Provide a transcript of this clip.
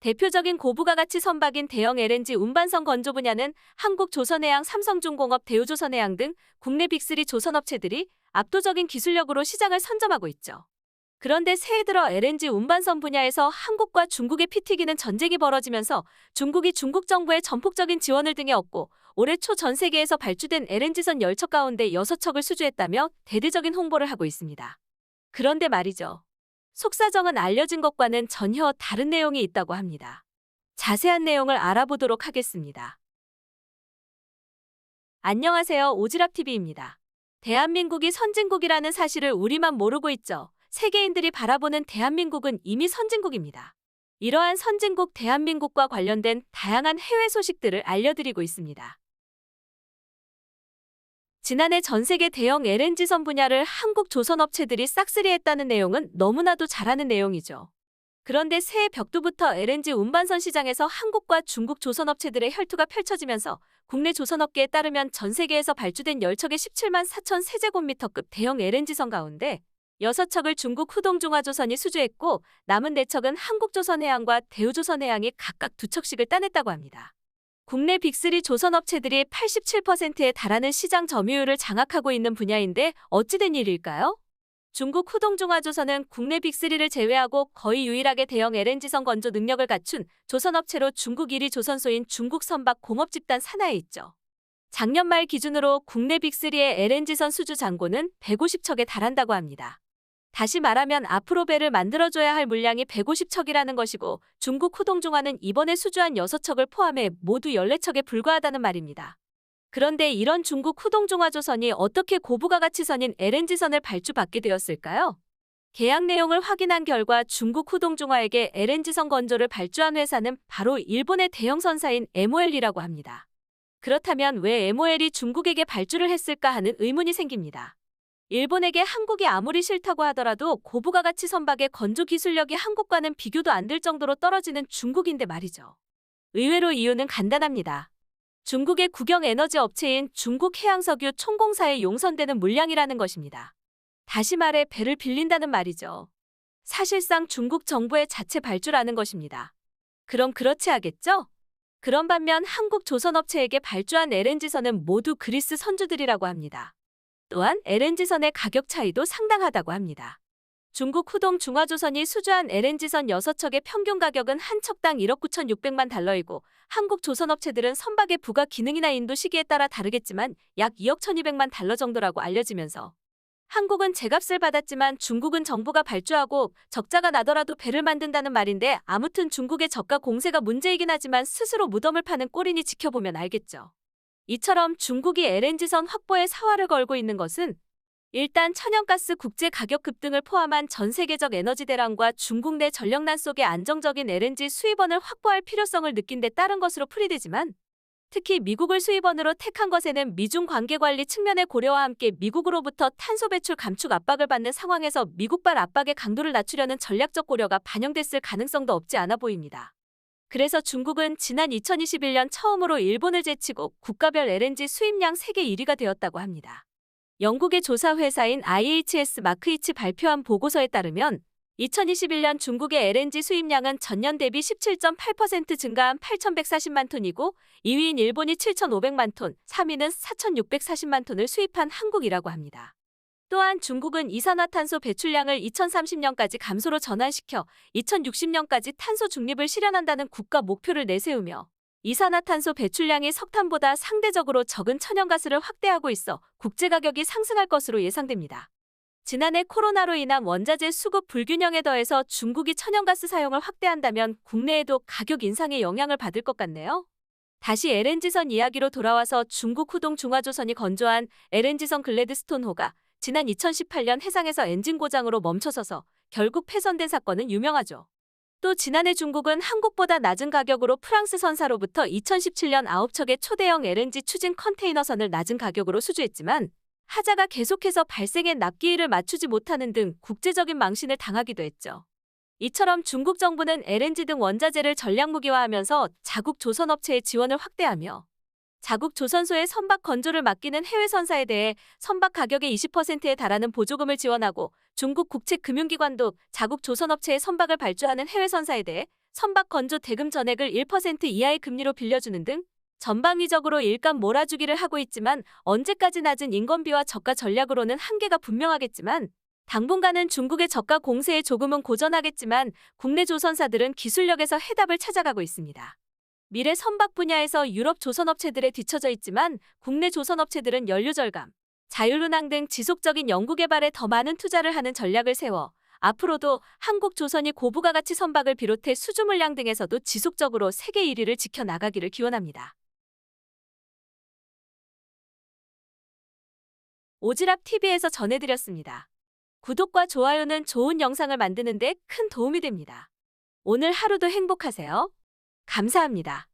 대표적인 고부가가치 선박인 대형 LNG 운반선 건조 분야는 한국조선해양, 삼성중공업, 대우조선해양 등 국내 빅3 조선업체들이 압도적인 기술력으로 시장을 선점하고 있죠. 그런데 새해 들어 LNG 운반선 분야에서 한국과 중국의 피 튀기는 전쟁이 벌어지면서 중국이 중국 정부의 전폭적인 지원을 등에 업고 올해 초 전 세계에서 발주된 LNG선 10척 가운데 6척을 수주했다며 대대적인 홍보를 하고 있습니다. 그런데 말이죠. 속사정은 알려진 것과는 전혀 다른 내용이 있다고 합니다. 자세한 내용을 알아보도록 하겠습니다. 안녕하세요. 오지랖TV입니다. 대한민국이 선진국이라는 사실을 우리만 모르고 있죠. 세계인들이 바라보는 대한민국은 이미 선진국입니다. 이러한 선진국 대한민국과 관련된 다양한 해외 소식들을 알려드리고 있습니다. 지난해 전 세계 대형 LNG선 분야를 한국 조선업체들이 싹쓸이했다는 내용은 너무나도 잘 아는 내용이죠. 그런데 새해 벽두부터 LNG 운반선 시장에서 한국과 중국 조선업체들의 혈투가 펼쳐지면서 국내 조선업계에 따르면 전 세계에서 발주된 10척의 17만 4천 세제곱미터급 대형 LNG선 가운데 6척을 중국 후동중화조선이 수주했고 남은 4척은 한국조선해양과 대우조선해양이 각각 2척씩을 따냈다고 합니다. 국내 빅3 조선업체들이 87%에 달하는 시장 점유율을 장악하고 있는 분야인데 어찌된 일일까요? 중국 후동중화조선은 국내 빅3를 제외하고 거의 유일하게 대형 LNG선 건조 능력을 갖춘 조선업체로 중국 1위 조선소인 중국선박 공업집단 산하에 있죠. 작년 말 기준으로 국내 빅3의 LNG선 수주 잔고는 150척에 달한다고 합니다. 다시 말하면 앞으로 배를 만들어줘야 할 물량이 150척이라는 것이고 중국 후동중화는 이번에 수주한 6척을 포함해 모두 14척에 불과하다는 말입니다. 그런데 이런 중국 후동중화조선이 어떻게 고부가가치선인 LNG선을 발주받게 되었을까요? 계약 내용을 확인한 결과 중국 후동중화에게 LNG선 건조를 발주한 회사는 바로 일본의 대형선사인 MOL이라고 합니다. 그렇다면 왜 MOL이 중국에게 발주를 했을까 하는 의문이 생깁니다. 일본에게 한국이 아무리 싫다고 하더라도 고부가가치 선박의 건조 기술력이 한국과는 비교도 안 될 정도로 떨어지는 중국인데 말이죠. 의외로 이유는 간단합니다. 중국의 국영 에너지 업체인 중국해양석유 총공사에 용선되는 물량이라는 것입니다. 다시 말해 배를 빌린다는 말이죠. 사실상 중국 정부의 자체 발주라는 것입니다. 그럼 그렇지 하겠죠? 그런 반면 한국 조선업체에게 발주한 LNG선은 모두 그리스 선주들이라고 합니다. 또한 LNG선의 가격 차이도 상당하다고 합니다. 중국 후동중화조선이 수주한 LNG선 6척의 평균 가격은 한 척당 1억 9,600만 달러이고 한국 조선업체들은 선박의 부가 기능이나 인도 시기에 따라 다르겠지만 약 2억 1,200만 달러 정도라고 알려지면서 한국은 제값을 받았지만 중국은 정부가 발주하고 적자가 나더라도 배를 만든다는 말인데 아무튼 중국의 저가 공세가 문제이긴 하지만 스스로 무덤을 파는 꼴이니 지켜보면 알겠죠. 이처럼 중국이 LNG선 확보에 사활을 걸고 있는 것은 일단 천연가스 국제 가격 급등을 포함한 전 세계적 에너지 대란과 중국 내 전력난 속에 안정적인 LNG 수입원을 확보할 필요성을 느낀 데 따른 것으로 풀이되지만 특히 미국을 수입원으로 택한 것에는 미중 관계 관리 측면의 고려와 함께 미국으로부터 탄소 배출 감축 압박을 받는 상황에서 미국발 압박의 강도를 낮추려는 전략적 고려가 반영됐을 가능성도 없지 않아 보입니다. 그래서 중국은 지난 2021년 처음으로 일본을 제치고 국가별 LNG 수입량 세계 1위가 되었다고 합니다. 영국의 조사 회사인 IHS 마크이치 발표한 보고서에 따르면 2021년 중국의 LNG 수입량은 전년 대비 17.8% 증가한 8,140만 톤이고 2위인 일본이 7,500만 톤, 3위는 4,640만 톤을 수입한 한국이라고 합니다. 또한 중국은 이산화탄소 배출량을 2030년까지 감소로 전환시켜 2060년까지 탄소 중립을 실현한다는 국가 목표를 내세우며 이산화탄소 배출량이 석탄보다 상대적으로 적은 천연가스를 확대하고 있어 국제가격이 상승할 것으로 예상됩니다. 지난해 코로나로 인한 원자재 수급 불균형에 더해서 중국이 천연가스 사용을 확대한다면 국내에도 가격 인상의 영향을 받을 것 같네요. 다시 LNG선 이야기로 돌아와서 중국 후동중화조선이 건조한 LNG선 글래드스톤호가 지난 2018년 해상에서 엔진 고장으로 멈춰서서 결국 폐선된 사건은 유명하죠. 또 지난해 중국은 한국보다 낮은 가격으로 프랑스 선사로부터 2017년 9척의 초대형 LNG 추진 컨테이너선을 낮은 가격으로 수주했지만 하자가 계속해서 발생해 납기일을 맞추지 못하는 등 국제적인 망신을 당하기도 했죠. 이처럼 중국 정부는 LNG 등 원자재를 전략무기화하면서 자국 조선업체의 지원을 확대하며 자국 조선소의 선박 건조를 맡기는 해외 선사에 대해 선박 가격의 20%에 달하는 보조금을 지원하고 중국 국책금융기관도 자국 조선업체의 선박을 발주하는 해외 선사에 대해 선박 건조 대금 전액을 1% 이하의 금리로 빌려주는 등 전방위적으로 일감 몰아주기를 하고 있지만 언제까지 낮은 인건비와 저가 전략으로는 한계가 분명하겠지만 당분간은 중국의 저가 공세에 조금은 고전하겠지만 국내 조선사들은 기술력에서 해답을 찾아가고 있습니다. 미래 선박 분야에서 유럽 조선업체들에 뒤처져 있지만 국내 조선업체들은 연료 절감, 자율운항 등 지속적인 연구개발에 더 많은 투자를 하는 전략을 세워 앞으로도 한국조선이 고부가가치 선박을 비롯해 수주 물량 등에서도 지속적으로 세계 1위를 지켜나가기를 기원합니다. 오지랖TV에서 전해드렸습니다. 구독과 좋아요는 좋은 영상을 만드는 데 큰 도움이 됩니다. 오늘 하루도 행복하세요. 감사합니다.